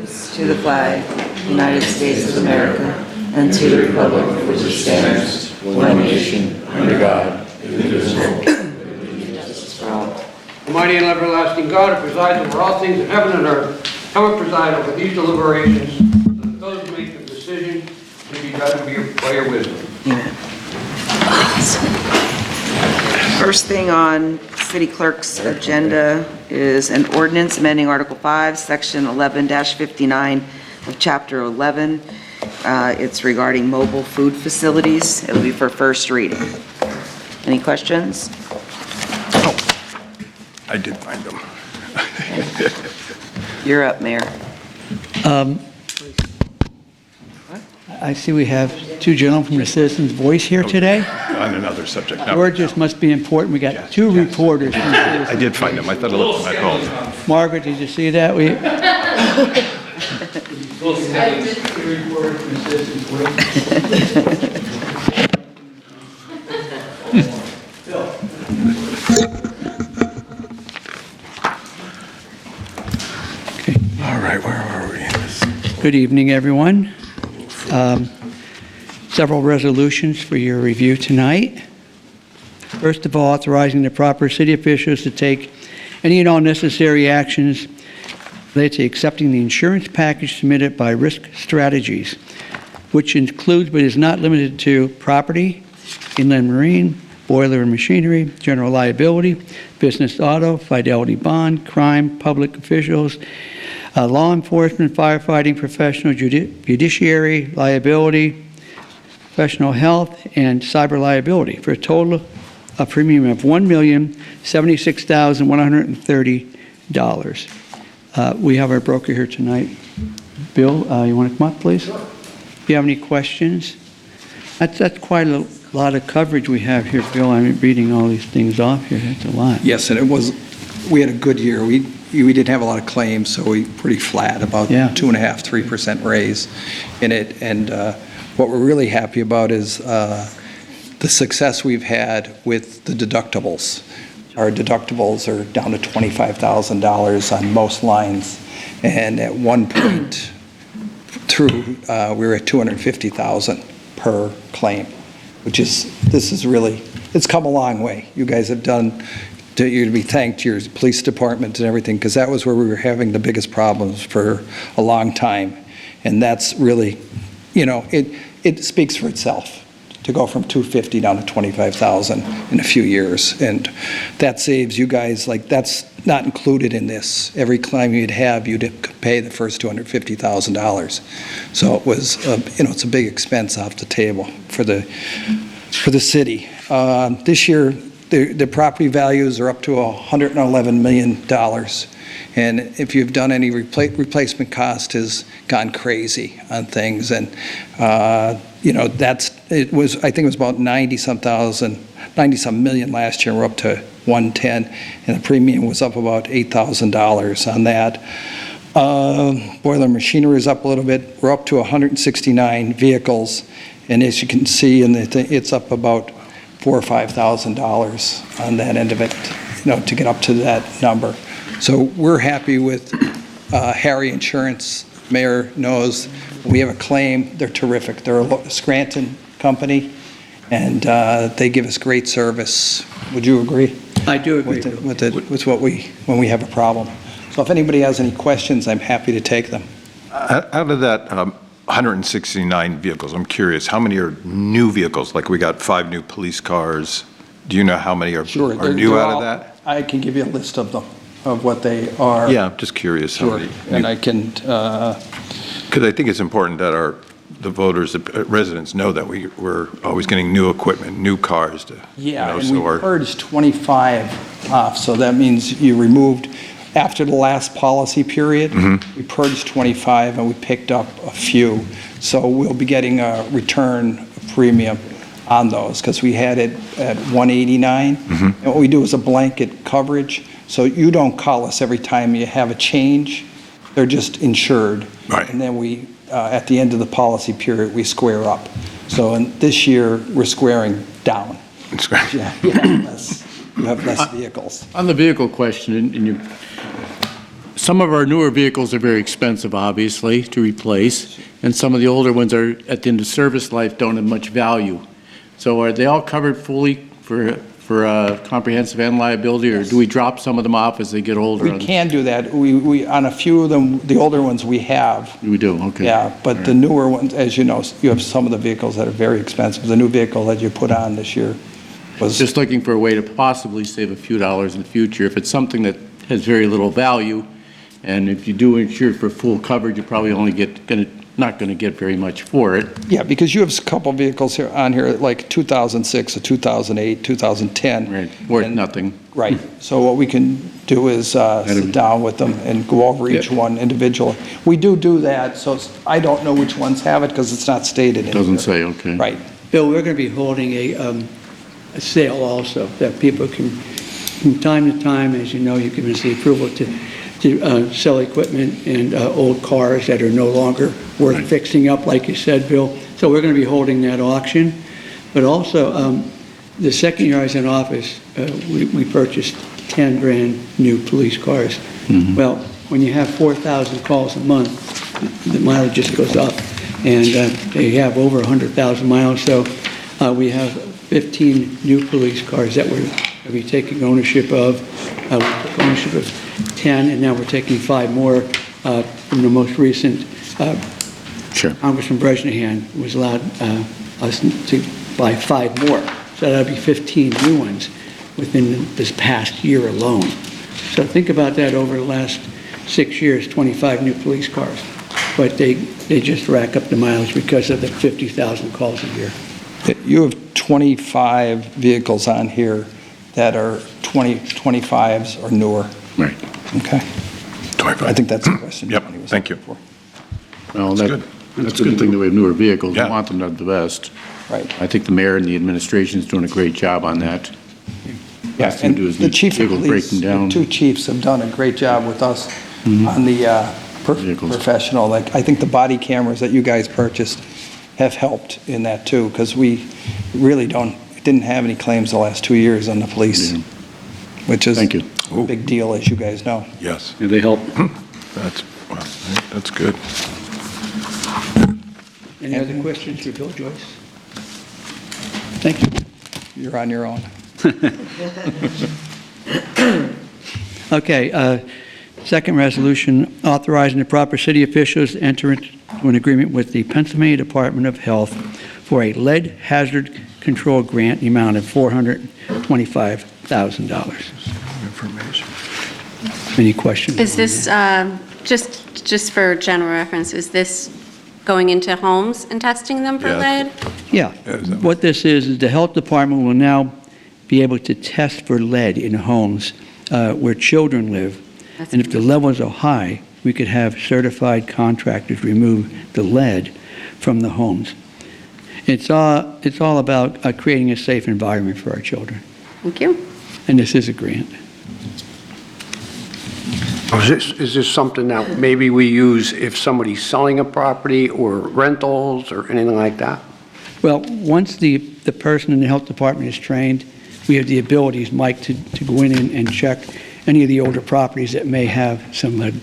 allegiance to the flag of the United States of America and to the republic for which it stands, one nation, under God, indivisible, with justice for all. Almighty and everlasting God, who presides over all things in heaven and earth, come and preside over these deliberations, so that those who make the decision may be guided by your wisdom. Amen. First thing on City Clerk's agenda is an ordinance amending Article 5, Section 11-59 of Chapter 11. It's regarding mobile food facilities. It'll be for first reading. Any questions? I did find them. You're up, Mayor. I see we have two gentlemen from the Citizens' Voice here today. On another subject. No, Or just must be important. We got two reporters from the I Citizens. did find them. I thought I looked at my phone. Margaret, did you see that? We. All right, where are we? Good evening, everyone. Several resolutions for your review tonight. First of all, authorizing the proper city officials to take any and all necessary actions related to accepting the insurance package submitted by Risk Strategies, which includes but is not limited to property, inland marine, boiler and machinery, general liability, business auto, fidelity bond, crime, public officials, law enforcement, firefighting, professional, judiciary, liability, professional health, and cyber liability for a total of premium of $1,076,130. We have our broker here tonight. Bill, you want to come up, please? Sure. If you have any questions? That's quite a lot of coverage we have here, Bill. I'm reading all these things off here. That's a lot. Yes, and we had a good year. We didn't have a lot of claims, so we pretty flat, about 2.5–3% raise in it. And what we're really happy about is the success we've had with the deductibles. Our deductibles are down to $25,000 on most lines, and at one point through, we were at $250,000 per claim, it's come a long way. You guys have done. You're to be thanked, your police department and everything, because that was where we were having the biggest problems for a long time. And that's really, it speaks for itself to go from $250,000 down to $25,000 in a few years. And that saves you guys, that's not included in this. Every claim you'd have, you'd pay the first $250,000. So it was, it's a big expense off the table for the city. This year, the property values are up to $111 million. And if you've done any replacement cost has gone crazy on things. And, I think it was about 90-some million last year. We're up to 110, and the premium was up about $8,000 on that. Boiler machinery is up a little bit. We're up to 169 vehicles. And as you can see, it's up about $4,000 or $5,000 on that end of it, to get up to that number. So we're happy with Harry Insurance. Mayor knows we have a claim. They're terrific. They're a Scranton company, and they give us great service. Would you agree? I do agree. With when we have a problem. So if anybody has any questions, I'm happy to take them. Out of that 169 vehicles, I'm curious, how many are new vehicles? Like we got 5 new police cars. Do you know how many are new out of that? I can give you a list of them, of what they are. Yeah, I'm just curious. Sure. How many And I can... Because I think it's important that the voters, the residents know that we're always getting new equipment, new cars. And we purged 25 off, so that means you removed, after the last policy period, we purged 25 and we picked up a few. So we'll be getting a return premium on those, because we had it at 189. And what we do is a blanket coverage, so you don't call us every time you have a change. They're just insured. Right. And then we, at the end of the policy period, we square up. So this year, we're squaring down. You have less vehicles. On the vehicle question, and you some of our newer vehicles are very expensive, obviously, to replace, and some of the older ones are, at the end of service life, don't have much value. So are they all covered fully for comprehensive and liability, or do we drop some of them off as they get older? We can do that. We, on a few of them, the older ones we have. We do, okay. Yeah, but the newer ones, as you know, you have some of the vehicles that are very expensive. The new vehicle that you put on this year was. Just looking for a way to possibly save a few dollars in the future. If it's something that has very little value, and if you do insure for full coverage, you're probably only not going to get very much for it. Yeah, because you have a couple vehicles here on here, like 2006, a 2008, 2010. Right, worth and- nothing. Right. So what we can do is sit down with them and go over each one individually. We do that, so I don't know which ones have it because it's not stated in Doesn't here. say, okay. Right. Bill, we're going to be holding a sale also, that people can, from time to time, as you know, you can receive approval to sell equipment and old cars that are no longer worth fixing up, like you said, Bill. So we're going to be holding that auction. But also, the second year I was in office, we purchased 10 brand new police cars. Well, when you have 4,000 calls a month, the mileage just goes up. And they have over 100,000 miles. So we have 15 new police cars that we're going to be taking ownership of. We took ownership of 10, and now we're taking 5 more from the most recent. Sure. Congressman Bresnahan was allowed us to buy 5 more. So that'll be 15 new ones within this past year alone. So think about that over the last 6 years, 25 new police cars. But they just rack up the mileage because of the 50,000 calls a year. You have 25 vehicles on here that are 25s or newer. Right. Okay. 25. I think that's the question. Yep, Tony was thank you. looking for. Well, That's good. that's a good thing that we have newer vehicles. We Yeah. want them to have the best. Right. I think the mayor and the administration is doing a great job on that. Yeah, Last thing and to do is the chief of vehicles police, breaking the down. 2 chiefs have done a great job with us on the Vehicles. professional. Like, I think the body cameras that you guys purchased have helped in that too, because we really didn't have any claims the last 2 years on the police, Yeah. which is Thank you. a big deal, as you guys know. Yes, Yeah, they help. that's good. Any other questions for Bill Joyce? Thank you. You're on your own. Okay, second resolution, authorizing the proper city officials to enter into an agreement with the Pennsylvania Department of Health for a lead hazard control grant in the amount of $425,000. Information. Any questions? Is this, just for general reference, is this going into homes and testing them for Yes. lead? Yeah. What this is the health department will now be able to test for lead in homes where children live. That's And if the levels are high, we could have certified contractors remove the lead from the homes. It's all about creating a safe environment for our children. Thank you. And this is a grant. Is this something that maybe we use if somebody's selling a property or rentals or anything like that? Well, once the person in the health department is trained, we have the abilities, Mike, to go in and check any of the older properties that may have some lead.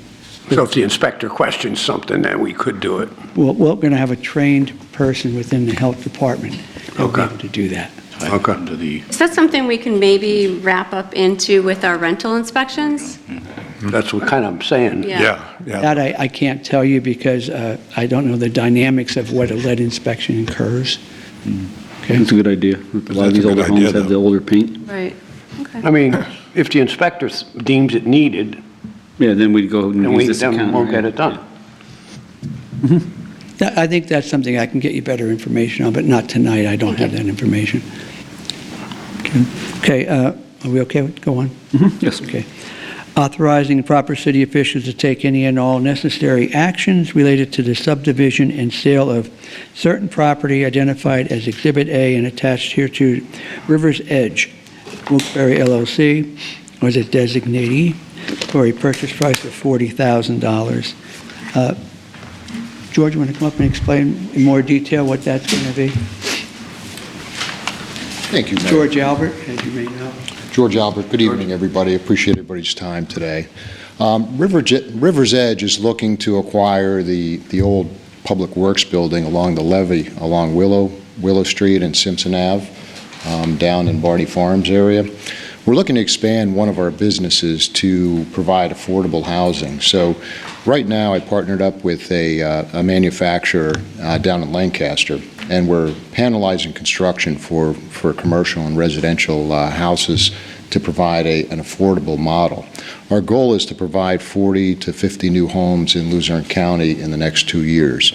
So if the inspector questions something, then we could do it. We're going to have a trained person within the health department that will be Okay. able to do that. Okay. Under the, Is that something we can maybe wrap up into with our rental inspections? That's what kind of I'm saying. Yeah. That I can't tell you because I don't know the dynamics of what a lead inspection incurs. Okay. That's a good idea. A lot of these older homes have the older paint. Right, okay. I mean, if the inspector deems it needed, Yeah, then we'd go and then use this then account. we'll right? get it done. I think that's something I can get you better information on, but not tonight. I don't have that information. Okay, are we okay? Go on. Yes. Okay. Authorizing the proper city officials to take any and all necessary actions related to the subdivision and sale of certain property identified as Exhibit A and attached here to River's Edge, Wilkes-Barre LLC, was a designatee for a purchase price of $40,000. George, you want to come up and explain in more detail what that's going to be? Thank you, Mayor. George Albert, as you may know. George Albert, good evening, everybody. Appreciate everybody's time today. River's Edge is looking to acquire the old Public Works building along the levee, along Willow Street and Simpson Ave, down in Barney Farms area. We're looking to expand one of our businesses to provide affordable housing. So right now, I partnered up with a manufacturer down in Lancaster, and we're panelizing construction for commercial and residential houses to provide an affordable model. Our goal is to provide 40 to 50 new homes in Luzerne County in the next 2 years.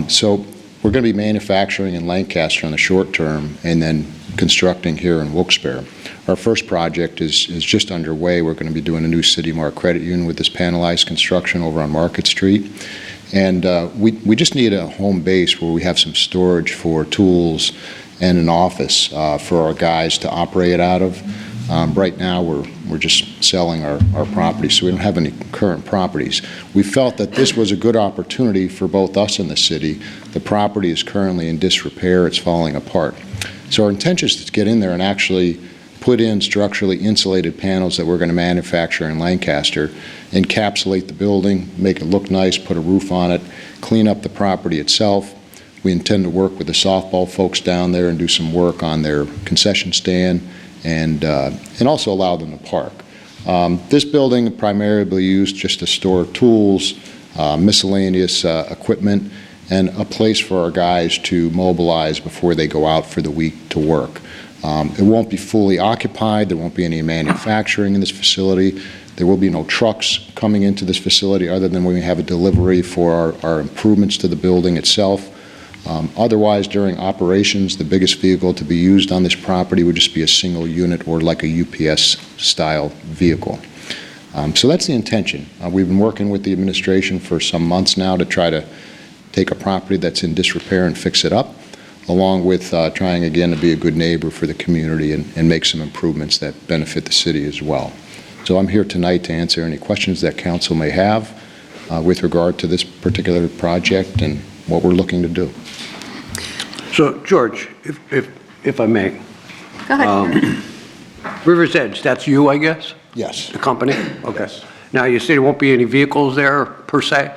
So we're going to be manufacturing in Lancaster in the short term and then constructing here in Wilkes-Barre. Our first project is just underway. We're going to be doing a new City Mark credit union with this panelized construction over on Market Street. And we just need a home base where we have some storage for tools and an office for our guys to operate out of. Right now, we're just selling our property, so we don't have any current properties. We felt that this was a good opportunity for both us and the city. The property is currently in disrepair. It's falling apart. So our intention is to get in there and actually put in structurally insulated panels that we're going to manufacture in Lancaster, encapsulate the building, make it look nice, put a roof on it, clean up the property itself. We intend to work with the softball folks down there and do some work on their concession stand and also allow them to park. This building primarily used just to store tools, miscellaneous equipment, and a place for our guys to mobilize before they go out for the week to work. It won't be fully occupied. There won't be any manufacturing in this facility. There will be no trucks coming into this facility other than when we have a delivery for our improvements to the building itself. Otherwise, during operations, the biggest vehicle to be used on this property would just be a single unit or like a UPS-style vehicle. So that's the intention. We've been working with the administration for some months now to try to take a property that's in disrepair and fix it up, along with trying again to be a good neighbor for the community and make some improvements that benefit the city as well. So I'm here tonight to answer any questions that council may have with regard to this particular project and what we're looking to do. So, George, if I may, Go ahead. River's Edge, that's you, I guess? Yes. The company? Okay. Yes. Now, you say there won't be any vehicles there, per se?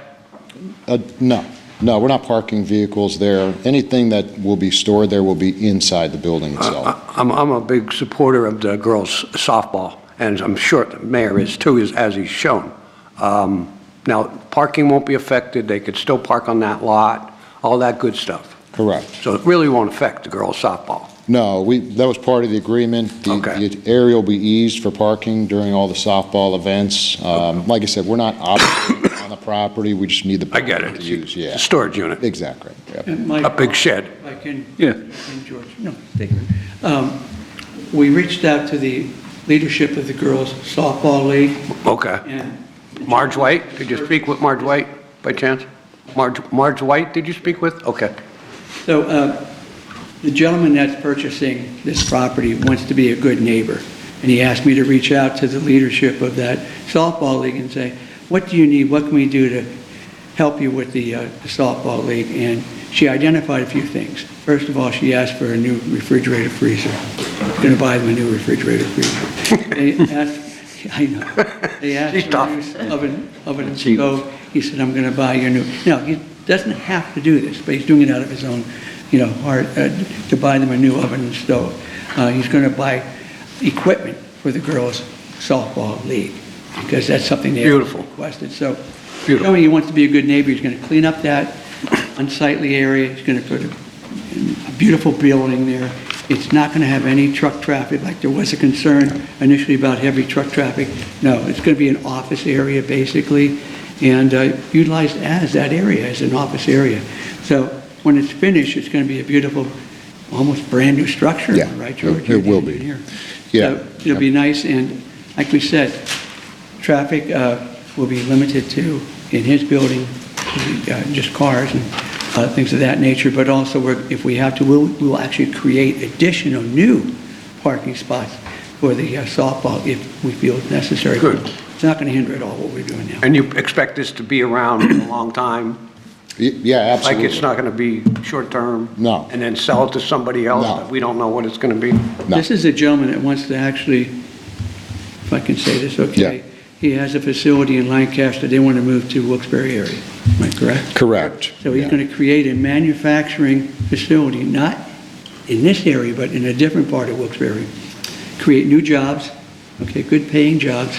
No, we're not parking vehicles there. Anything that will be stored there will be inside the building itself. I'm a big supporter of the girls' softball, and I'm sure the mayor is too, as he's shown. Now, parking won't be affected. They could still park on that lot, all that good stuff. Correct. So it really won't affect the girls' softball. No, that was part of the agreement. Okay. The area will be eased for parking during all the softball events. Like I said, we're not operating on the property. We just need the I get building it. to use. Yeah. It's a storage unit, Exactly. Yep. And Mike, a big shed. if I can, Yeah. and George, no, thank you. We reached out to the leadership of the girls softball league, Okay. and Marge White, did you speak with Marge White by chance? Marge White, did you speak with? Okay. so the gentleman that's purchasing this property wants to be a good neighbor, and he asked me to reach out to the leadership of that softball league and say, what do you need, what can we do to help you with the softball league? And she identified a few things. First of all, she asked for a new refrigerator freezer. I'm going to buy them a new refrigerator freezer. They asked, I know, they asked She's for tough. a new oven and stove. He said, I'm going to buy you a new. Now, he doesn't have to do this, but he's doing it out of his own, heart, to buy them a new oven and stove. He's going to buy equipment for the girls' softball league, because that's something they Beautiful. requested. So, Beautiful. he wants to be a good neighbor. He's going to clean up that unsightly area. He's going to put a beautiful building there. It's not going to have any truck traffic, like there was a concern initially about heavy truck traffic. No, it's going to be an office area, basically, and utilized as that area, as an office area. So when it's finished, it's going to be a beautiful, almost brand-new structure, Yeah, right, George? it will be. Engineer. Yeah. So it'll be nice, and like we said, traffic will be limited to, in his building, just cars and things of that nature, but also if we have to, we'll actually create additional new parking spots for the softball if we feel it's necessary. Good. It's not going to hinder at all what we're doing now. And you expect this to be around for a long time? Yeah, absolutely. Like it's not going to be short-term? No. And then sell it to somebody else? No. That we don't know what it's going to be? No. This is a gentleman that wants to actually, if I can say this, okay? he has a facility in Lancaster, they want to move to Wilkes-Barre area. Am I correct? Correct. So he's Yeah. going to create a manufacturing facility, not in this area, but in a different part of Wilkes-Barre. Create new jobs, okay, good paying jobs,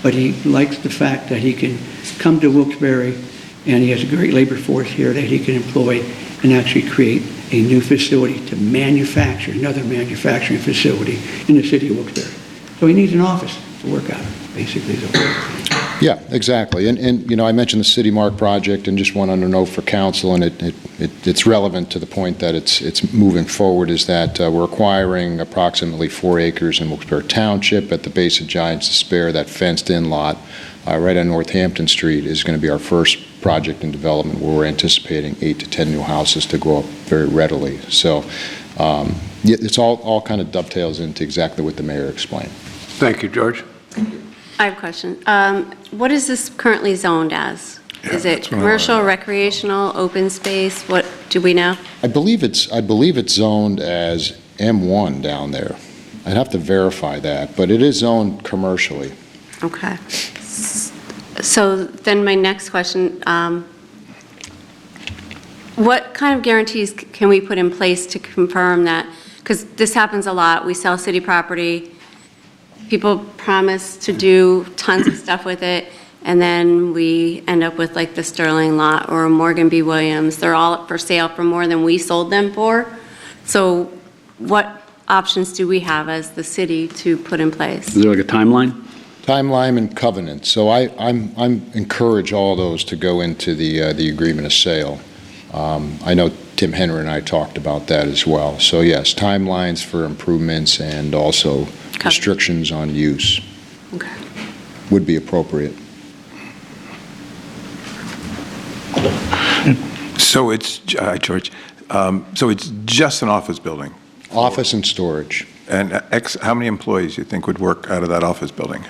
but he likes the fact that he can come to Wilkes-Barre and he has a great labor force here that he can employ and actually create a new facility to manufacture, another manufacturing facility in the city of Wilkes-Barre. So he needs an office to work out of, basically. Is what Yeah, exactly. And, you know, I mentioned the City Mark project and just wanted to know for council, and it's relevant to the point that it's moving forward, is that we're acquiring approximately 4 acres in Wilkes-Barre Township at the base of Giants Despair. That fenced-in lot right on Northampton Street is going to be our first project in development, where we're anticipating 8 to 10 new houses to go up very readily. So it's all kind of dovetails into exactly what the mayor explained. Thank you, George. I have a question. What is this currently zoned as? Is it that's what I commercial, recreational, open space? What, do we know? I believe it's zoned as M1 down there. I'd have to verify that, but it is zoned commercially. Okay. So then my next question, what kind of guarantees can we put in place to confirm that, because this happens a lot, we sell city property, people promise to do tons of stuff with it, and then we end up with like the Sterling lot or Morgan B. Williams. They're all up for sale for more than we sold them for. So what options do we have as the city to put in place? Is there like a timeline? Timeline and covenant. So I'm encourage all those to go into the agreement of sale. I know Tim Henry and I talked about that as well. So yes, timelines for improvements and also restrictions on use Okay. would be appropriate. So it's, George, so it's just an office building? Office and storage. And how many employees you think would work out of that office building?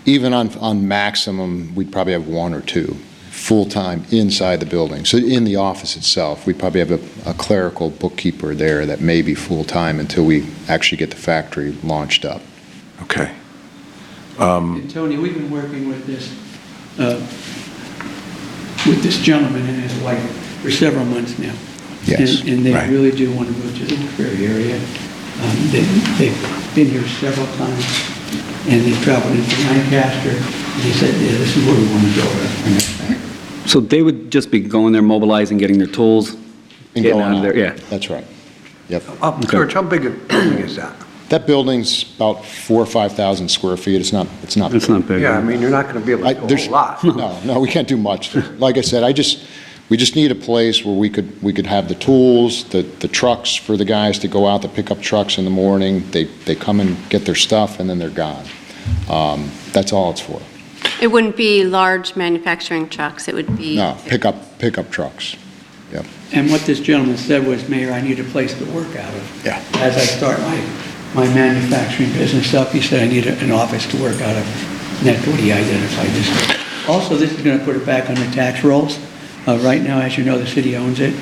Even on maximum, we'd probably have 1 or 2 full-time inside the building. So in the office itself, we'd probably have a clerical bookkeeper there that may be full-time until we actually get the factory launched up. Okay. And Tony, we've been working with this gentleman and his wife for several months now. Yes. And they Right. really do want to move to the Wilkes-Barre area. They've been here several times, and they've traveled into Lancaster, and they said, yeah, this is where we want to go our next factory. So they would just be going there, mobilizing, getting their tools, And getting going out of there, yeah. That's right. Yep. George, how big a building is that? That building's about 4,000 or 5,000 square feet. It's not. It's not big. Yeah, I mean, you're not going to be able to do a There's- whole lot. No, we can't do much. Like I said, we just need a place where we could have the tools, the trucks for the guys to go out to pick up trucks in the morning. They come and get their stuff, and then they're gone. That's all it's for. It wouldn't be large manufacturing trucks, it would be... No, pickup trucks. Yep. And what this gentleman said was, Mayor, I need a place to work out of. Yeah. As I start my manufacturing business up, he said I need an office to work out of. And that's what he identified this. Also, this is going to put it back on the tax rolls. Right now, as you know, the city owns it.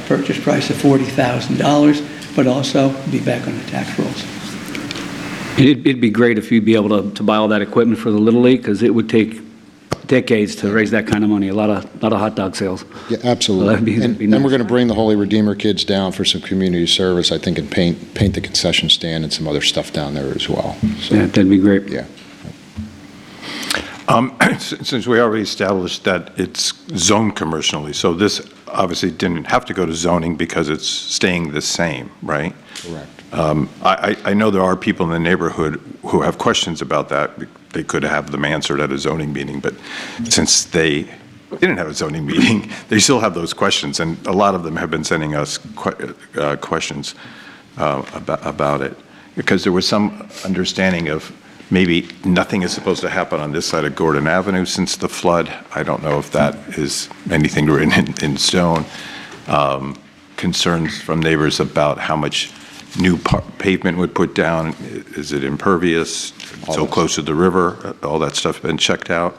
Purchase price of $40,000, but also be back on the tax rolls. It'd be great if you'd be able to buy all that equipment for the Little League, because it would take decades to raise that kind of money, a lot of hot dog sales. Yeah, absolutely. Well, that'd be And nice. we're going to bring the Holy Redeemer kids down for some community service, I think, and paint the concession stand and some other stuff down there as well. So, Yeah, that'd be great. yeah. Since we already established that it's zoned commercially, so this obviously didn't have to go to zoning because it's staying the same, right? Correct. I know there are people in the neighborhood who have questions about that. They could have them answered at a zoning meeting, but since they didn't have a zoning meeting, they still have those questions, and a lot of them have been sending us questions about it, because there was some understanding of maybe nothing is supposed to happen on this side of Gordon Avenue since the flood. I don't know if that is anything written in stone. Concerns from neighbors about how much new pavement would put down. Is it impervious? So close to the river? All that stuff been checked out?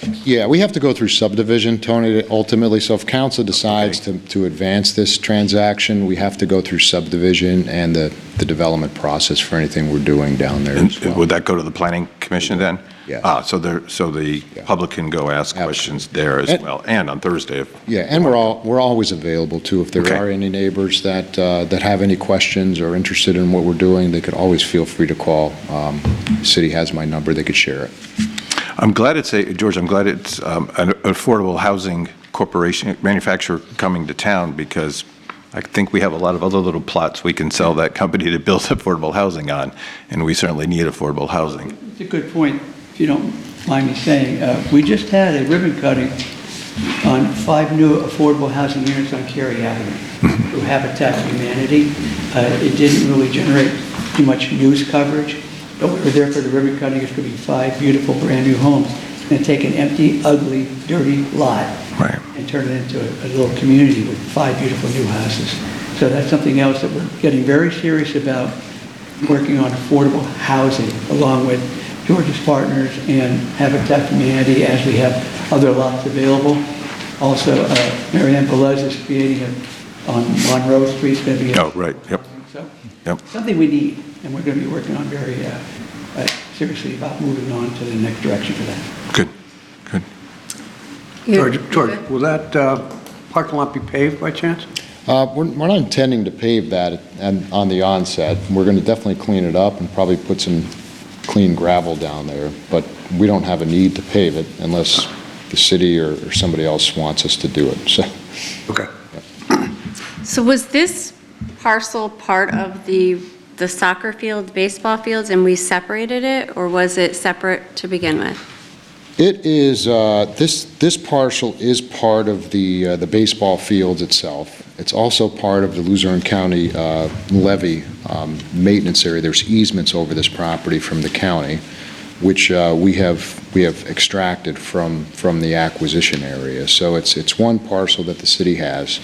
Yeah, we have to go through subdivision, Tony, ultimately. So if council decides to advance this transaction, we have to go through subdivision and the development process for anything we're doing down there And as well. would that go to the planning commission then? Yes. So the public can go ask questions there as well, and on Thursday. Yeah, and we're always available too. If there Okay. are any neighbors that have any questions or interested in what we're doing, they could always feel free to call. The city has my number, they could share it. I'm glad it's George, I'm glad it's an affordable housing corporation, manufacturer coming to town, because I think we have a lot of other little plots we can sell that company to build affordable housing on, and we certainly need affordable housing. It's a good point, if you don't mind me saying. We just had a ribbon cutting on 5 new affordable housing units on Cary Avenue through Habitat for Humanity. It didn't really generate too much news coverage, but we were there for the ribbon cutting. It's going to be 5 beautiful, brand-new homes. It's going to take an empty, ugly, dirty lot Right. and turn it into a little community with 5 beautiful new houses. So that's something else that we're getting very serious about, working on affordable housing, along with George's Partners and Habitat for Humanity, as we have other lots available. Also, Mary Ann Velez is creating on Monroe Street, it's going to be Oh, right, yep, so, yep. something we need, and we're going to be working on very seriously about moving on to the next direction for that. Good, good. George, will that parking lot be paved by chance? We're not intending to pave that on the onset. We're going to definitely clean it up and probably put some clean gravel down there, but we don't have a need to pave it unless the city or somebody else wants us to do it, so. Okay. So was this parcel part of the soccer field, baseball fields, and we separated it, or was it separate to begin with? It is, this parcel is part of the baseball fields itself. It's also part of the Luzerne County levee maintenance area. There's easements over this property from the county, which we have extracted from the acquisition area. So it's one parcel that the city has.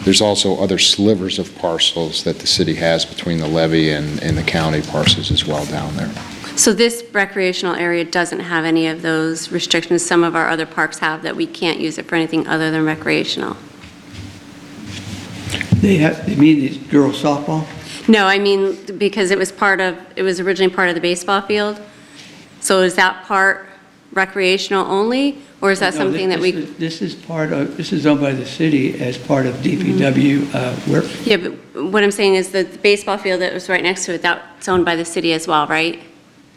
There's also other slivers of parcels that the city has between the levee and the county parcels as well down there. So this recreational area doesn't have any of those restrictions some of our other parks have, that we can't use it for anything other than recreational? You mean the girls softball? No, I mean, because it was originally part of the baseball field. So is that part recreational only, or is that No, something that we? This is owned by the city as part of DPW work. Yeah, but what I'm saying is that the baseball field that was right next to it, that's owned by the city as well, right?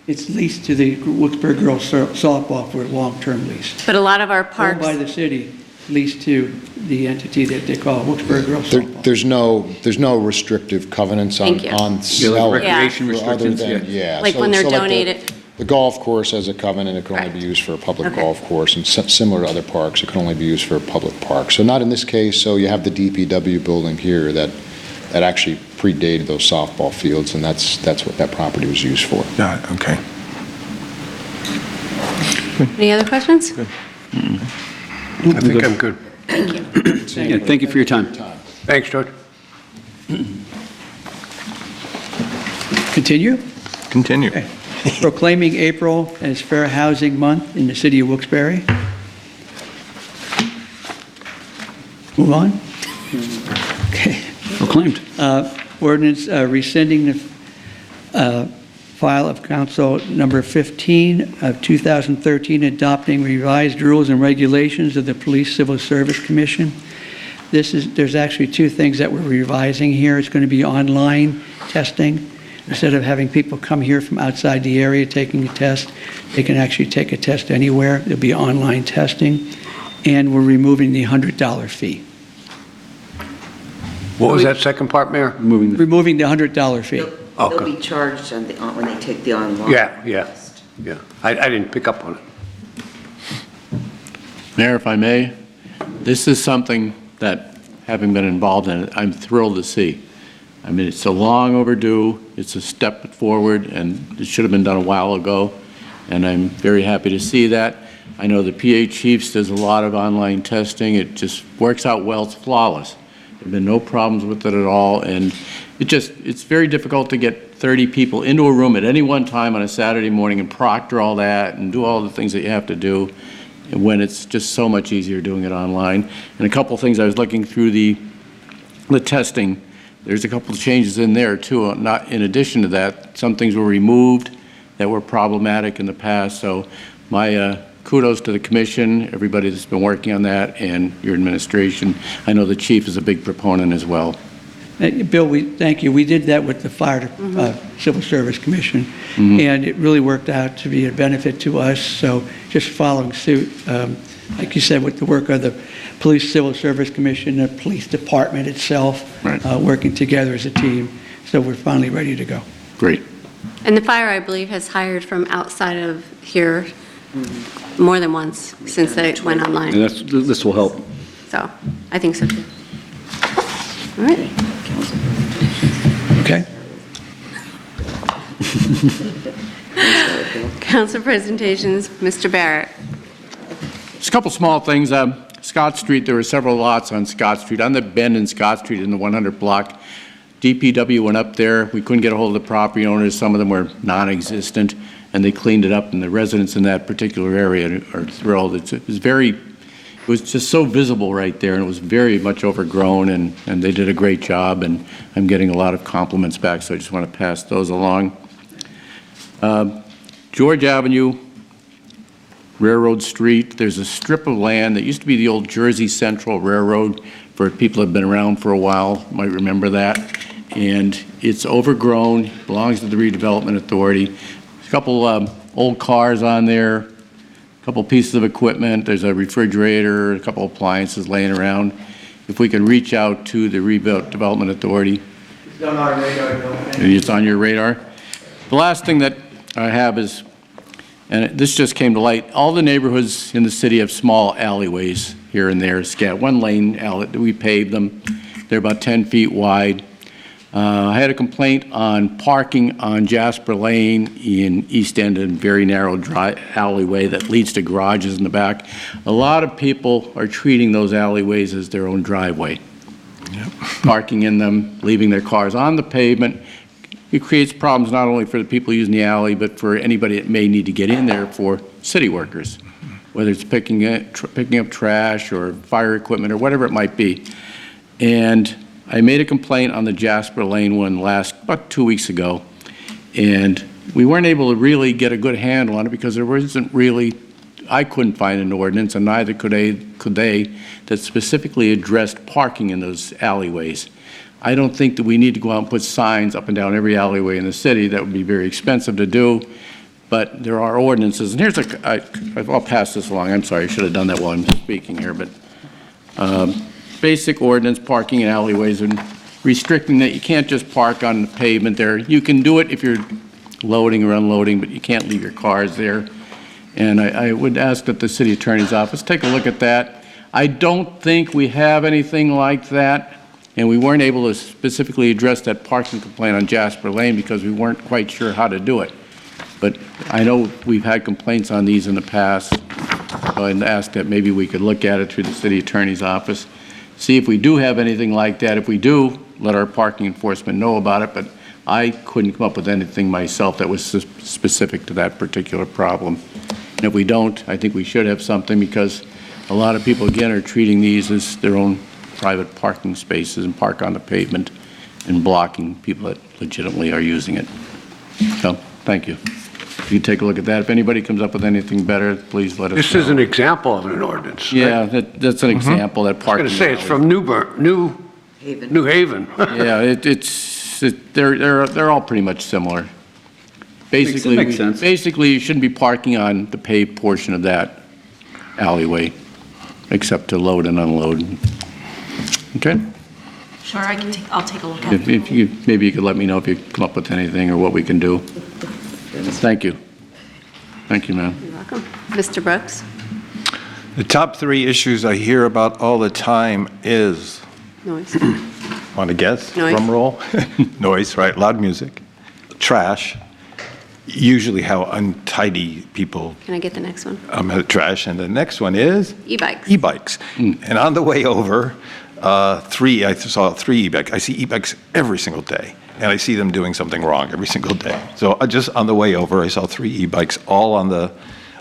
It's leased to the Wilkes-Barre girls softball for a long-term lease. But a lot of our Owned parks, by the city, leased to the entity that they call Wilkes-Barre girls softball. There's no restrictive covenants on Thank you. selling. recreation for other restrictions, than- yeah. like so- when they're so like donated. The golf course has a covenant, it can only Right. be used for a public Okay. golf course, and similar to other parks, it can only be used for a public park. So not in this case, so you have the DPW building here that actually predated those softball fields, and that's what that property was used for. Got it, okay. Any other questions? I think I'm good. Yeah, thank you for your time. Thanks, George. Continue? Continue. Okay. Proclaiming April as Fair Housing Month in the city of Wilkes-Barre. Move on? Okay. Proclaimed. Ordinance rescinding the file of council number 15 of 2013, adopting revised rules and regulations of the Police Civil Service Commission. There's actually 2 things that we're revising here. It's going to be online testing. Instead of having people come here from outside the area taking a test, they can actually take a test anywhere. There'll be online testing. And we're removing the $100 fee. What was that second part, Mayor? Moving the Removing the $100 fee. They'll Okay. be charged when they take the online. Yeah. test. Yeah, I didn't pick up on it. Mayor, if I may, this is something that, having been involved in it, I'm thrilled to see. I mean, it's so long overdue, it's a step forward, and it should have been done a while ago, and I'm very happy to see that. I know the PA Chiefs does a lot of online testing. It just works out well. It's flawless. There have been no problems with it at all, and it's very difficult to get 30 people into a room at any one time on a Saturday morning and proctor all that and do all the things that you have to do. when it's just so much easier doing it online. And a couple things, I was looking through the testing, there's a couple of changes in there too. Not in addition to that, some things were removed that were problematic in the past. So my kudos to the commission, everybody that's been working on that, and your administration. I know the chief is a big proponent as well. Bill, thank you. We did that with the Fire Civil Service Commission, and it really worked out to be a benefit to us. So just following suit, like you said, with the work of the Police Civil Service Commission, the police department itself, Right. Working together as a team. So we're finally ready to go. Great. And the fire, I believe, has hired from outside of here more than once since they went online. And this will help. So I think so too. All right. Okay? Council presentations, Mr. Barrett. Just a couple small things. Scott Street, there were several lots on Scott Street. On the bend in Scott Street in the 100 block, DPW went up there. We couldn't get a hold of the property owners. Some of them were non-existent, and they cleaned it up, and the residents in that particular area are thrilled. It was just so visible right there, and it was very much overgrown, and they did a great job, and I'm getting a lot of compliments back, so I just want to pass those along. George Avenue, Railroad Street, there's a strip of land that used to be the old Jersey Central Railroad. For people that have been around for a while, might remember that. And it's overgrown, belongs to the Redevelopment Authority. A couple old cars on there, a couple pieces of equipment. There's a refrigerator, a couple appliances laying around. If we can reach out to the Redevelopment Authority. It's on our radar, Bill. It's on your radar. The last thing that I have is, and this just came to light, all the neighborhoods in the city have small alleyways here and there, one lane alley. We paved them. They're about 10 feet wide. I had a complaint on parking on Jasper Lane in East End, a very narrow alleyway that leads to garages in the back. A lot of people are treating those alleyways as their own driveway. Yep. Parking in them, leaving their cars on the pavement. It creates problems not only for the people using the alley, but for anybody that may need to get in there for city workers, whether it's picking up trash or fire equipment or whatever it might be. And I made a complaint on the Jasper Lane one about 2 weeks ago, and we weren't able to really get a good handle on it because there wasn't really, I couldn't find an ordinance, and neither could they that specifically addressed parking in those alleyways. I don't think that we need to go out and put signs up and down every alleyway in the city. That would be very expensive to do, but there are ordinances. And here's I'll pass this along. I'm sorry, I should have done that while I'm speaking here, but basic ordinance, parking in alleyways and restricting that you can't just park on the pavement there. You can do it if you're loading or unloading, but you can't leave your cars there. And I would ask that the city attorney's office take a look at that. I don't think we have anything like that. And we weren't able to specifically address that parking complaint on Jasper Lane because we weren't quite sure how to do it. But I know we've had complaints on these in the past, so I'd ask that maybe we could look at it through the city attorney's office, see if we do have anything like that. If we do, let our parking enforcement know about it, but I couldn't come up with anything myself that was specific to that particular problem. And if we don't, I think we should have something because a lot of people, again, are treating these as their own private parking spaces and park on the pavement and blocking people that legitimately are using it. So, thank you. You can take a look at that. If anybody comes up with anything better, please let us know. This is an example of an ordinance, right? Yeah, that's an example, that parking. I was going to say, it's from New Haven. Yeah, they're all pretty much similar. Basically, Makes sense. Basically, you shouldn't be parking on the paved portion of that alleyway, except to load and unload. Okay? Sure, I'll take a look at it. If maybe you could let me know if you come up with anything or what we can do. Thank you. Thank you, ma'am. You're welcome. Mr. Brooks? The top 3 issues I hear about all the time is, Noise. want to guess? Noise. Drum roll? Noise, right, loud music, trash, usually how untidy people Can I get the next one? trash, and the next one is? E-bikes. E-bikes. And on the way over, I saw 3 e-bikes. I see e-bikes every single day, and I see them doing something wrong every single day. So just on the way over, I saw 3 e-bikes all on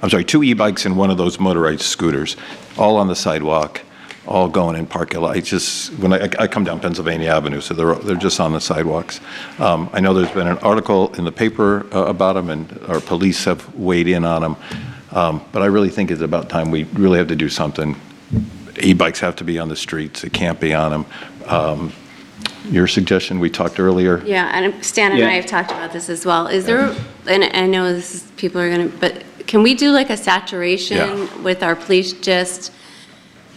2 e-bikes and one of those motorized scooters, all on the sidewalk, all going in parking lot. It's just, when I come down Pennsylvania Avenue, so they're just on the sidewalks. I know there's been an article in the paper about them, and our police have weighed in on them. But I really think it's about time we really have to do something. E-bikes have to be on the streets. It can't be on them. Your suggestion, we talked earlier. Yeah, and Stan and Yeah. I have talked about this as well. Is there, and I know this is, people are gonna, but can we do like a saturation Yeah. with our police just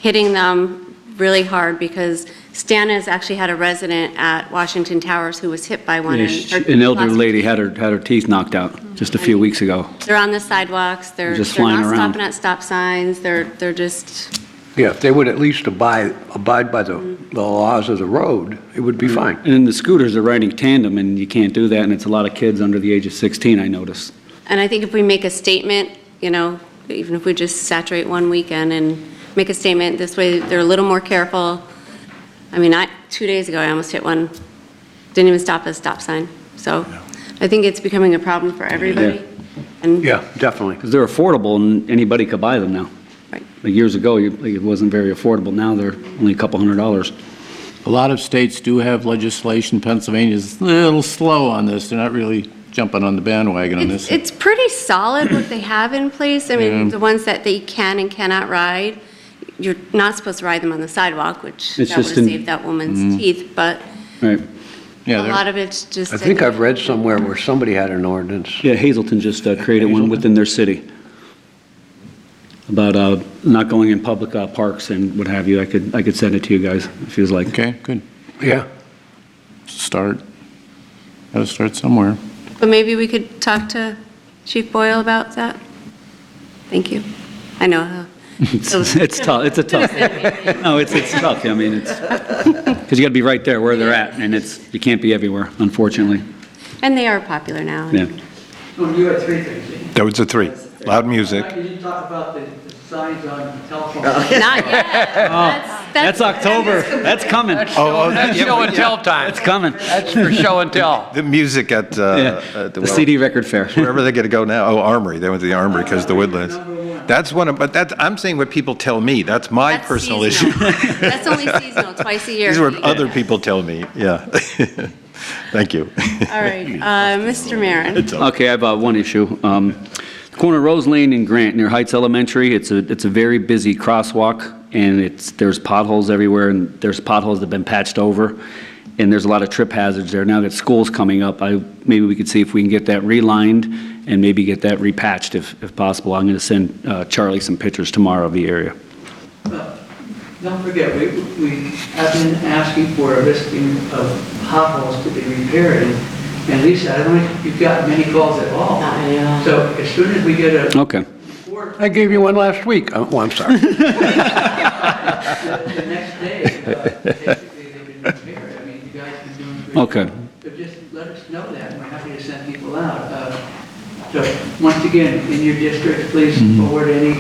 hitting them really hard? Because Stan has actually had a resident at Washington Towers who was hit by one. Yeah, and her An elderly last- lady had her teeth knocked out just a few weeks ago. They're on the sidewalks, they're Just they're flying not around. stopping at stop signs, they're just, Yeah, if they would at least abide by the laws of the road, it would be fine. And then the scooters are riding tandem, and you can't do that, and it's a lot of kids under the age of 16, I noticed. and I think if we make a statement, you know, even if we just saturate one weekend and make a statement, this way they're a little more careful. I mean, 2 days ago, I almost hit one, didn't even stop at a stop sign. So I think it's becoming a problem for everybody. And Yeah, definitely. Because they're affordable, and anybody could buy them now. Right. Like years ago, it wasn't very affordable. Now they're only a couple $100. A lot of states do have legislation. Pennsylvania's a little slow on this. They're not really jumping on the bandwagon on this. It's pretty solid what they have in place. I mean, the ones that they can and cannot ride, you're not supposed to ride them on the sidewalk, which It's that would just have an- saved that woman's teeth, but Right. Yeah, a they're- lot of it's just. I think I've read somewhere where somebody had an ordinance. Yeah, Hazelton just created one within their city about not going in public parks and what have you. I could send it to you guys if you like. Okay, good. Yeah. Start. Got to start somewhere. But maybe we could talk to Chief Boyle about that? Thank you. I know. It's tough. It's a tough. No, it's tough. I mean, it's because you got to be right there where they're at, and you can't be everywhere, unfortunately. And they are popular now. Yeah. You had three things. That was the 3. Loud music. You didn't talk about the signs on telephone. Not yet. That's October. That's coming. That's show and tell time. It's coming. That's for show and tell. The music at The CD record fair. wherever they get to go now. Oh, Armory. They went to the Armory because of the Woodlands. That's one of, but I'm saying what people tell me. That's my That's personal seasonal. issue. That's only seasonal, twice a year. These are what other people tell me. Yeah. Thank you. All right, Mr. Maron. Okay, I have one issue. The corner of Rose Lane and Grant near Heights Elementary, it's a very busy crosswalk, and there's potholes everywhere, and there's potholes that have been patched over, and there's a lot of trip hazards there. Now that school's coming up, maybe we could see if we can get that relined and maybe get that repatched if possible. I'm going to send Charlie some pictures tomorrow of the area. Don't forget, we have been asking for a listing of potholes to be repaired, and Lisa, I don't think you've got many calls at all. Not many at all. So as soon as we get a Okay. report, I gave you one last week. Oh, I'm sorry. the next day, basically they've been repaired. I mean, you guys have been doing a great Okay. job. But just let us know that, and we're happy to send people out. So once again, in your district, please forward any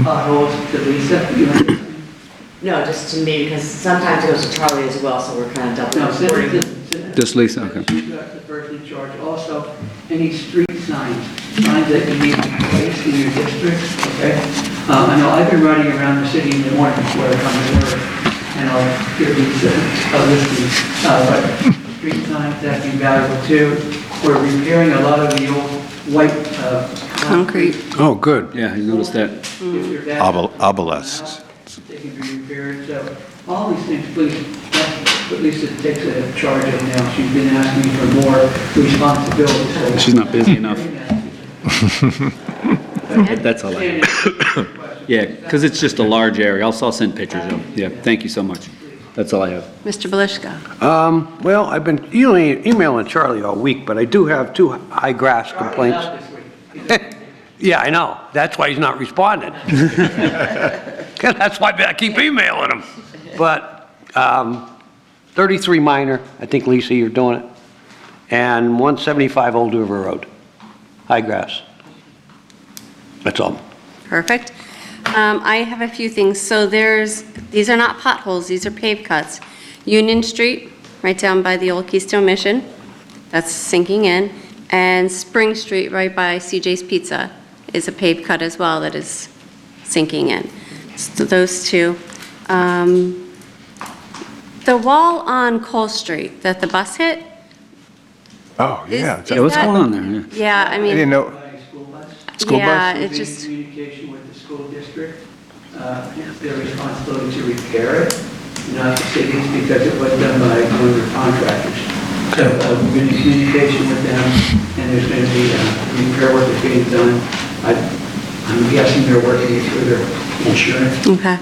potholes to Lisa. You know, No, just to me, because sometimes it goes to Charlie as well, so we're kind of double No, send it reporting. to. Just Lisa, okay. She's got the person in charge. Also, any street signs that you need placed in your district, okay? I know I've been riding around the city in the morning before I come to work, and I'll give these listing. But street signs, that'd be valuable too. We're repairing a lot of the old white Concrete. Oh, good. Yeah, I noticed that. If they're that- Obelisks. They can be repaired, so all these things, please, that's what Lisa takes a charge of now. She's been asking for more responsibility, so. She's not busy enough. That's all I have. Yeah, because it's just a large area. I'll send pictures of them. Yeah, thank you so much. That's all I have. Mr. Belishka. Well, I've been emailing Charlie all week, but I do have 2 high grass complaints. Yeah, I know. That's why he's not responding. That's why I keep emailing him. But 33 minor, I think, Lisa, you're doing it, and 175 Old River Road, high grass. That's all. Perfect. I have a few things. So these are not potholes, these are paved cuts. Union Street, right down by the old Keystone Mission, that's sinking in. And Spring Street, right by CJ's Pizza. is a paved cut as well that is sinking in. So those two. The wall on Cole Street that the bus hit, Oh, yeah. Is- Yeah, what's that- going on there? yeah, I I didn't mean, know, School yeah, bus? it just, Communication with the school district, it's their responsibility to repair it, not the city's, because it was done by one of their contractors. So we've been in communication with them, and there's going to be repair work that's being done. I'm guessing they're working it through their insurance. okay.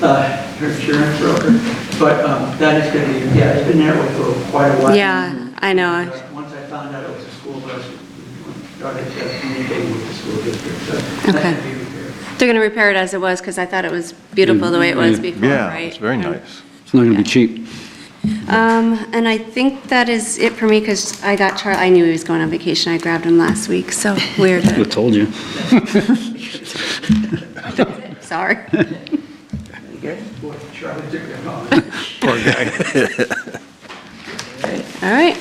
Her insurance broker, but that is going to be, yeah, it's been there for quite a while. Yeah, I know. Once I found out it was a school bus, we started communicating with the school district, so that Okay. can be repaired. They're going to repair it as it was, because I thought it was beautiful the way it was before, yeah, right? it's very nice. It's not going to be cheap. And I think that is it for me, because I got Charlie, I knew he was going on vacation, I grabbed him last week, so weird. I told you. Sorry. Boy, Charlie took that on. Poor guy. All right.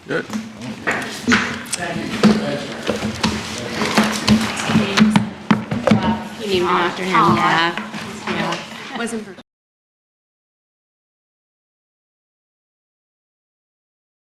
Good. You named him after him, yeah. Yeah. Wasn't.